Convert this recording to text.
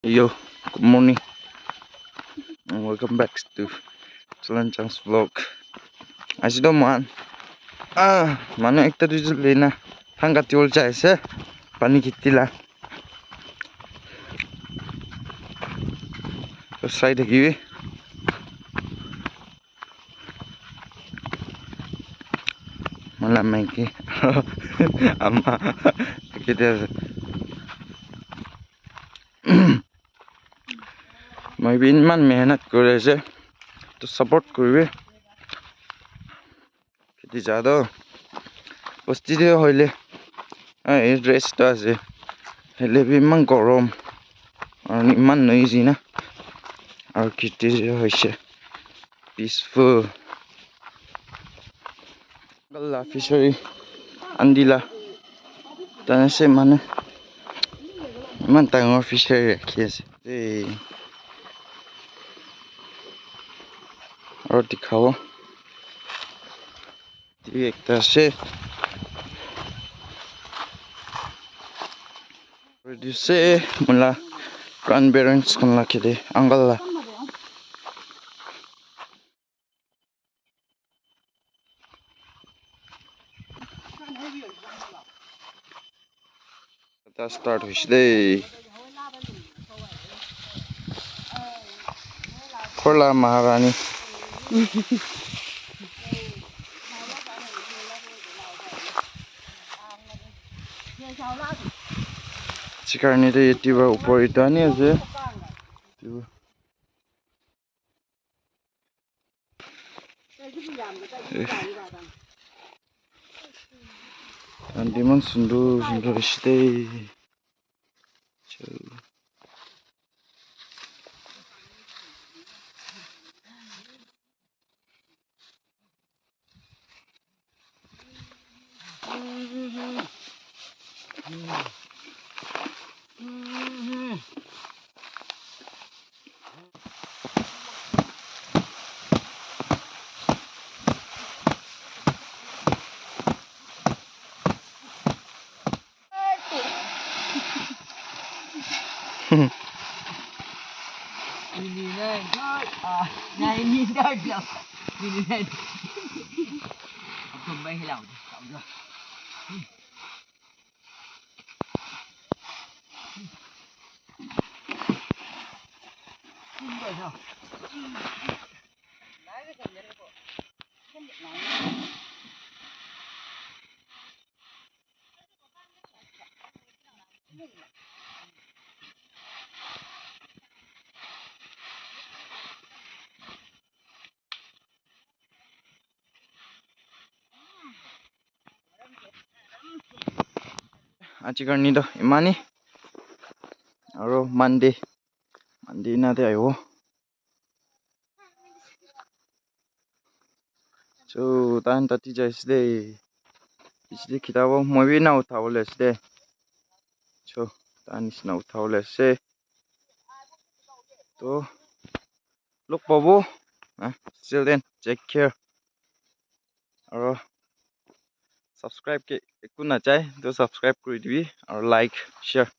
Yo, good morning and welcome back to Chang's vlog. As you know, man, manu ekta result lena hanga tiol chaise Bani Kheti la. So side hiwi mala maiki amma kete মই भी ইমান মেহনত কৰি আছে তো support কৰিবে খেতি যাদো বস্তি দিয়ে হইলে এই ড্রেসটা আছে হেলে বি ইমান গরম আর ইমান নইজি না আর খেতি হইছে পিসফুল গল্লা ফিশারি আন্দিলা তানছে মানে ইমান ডাঙৰ ফিশাৰি ৰাখি আছে এই और दिखाओ ये एक तरह से reduce mula grandparents kan la kede anggal la kita start hoisle Korla Maharani Chikarni de yetiba upor itani ase Andiman sundur işte Ini nih, nah ini dah bilang, ini nih, aku main hilang, tak boleh. Ini dah. Lagi kan jadi kok, kan lagi. Aji karni to imani aro Monday na te ayo so tan tati jaisde isde kitabo moi bi na uthawole asde so tan isna uthawole ase to look pabo still then take care aro subscribe ke ekku na chai to subscribe kori dibi aro like share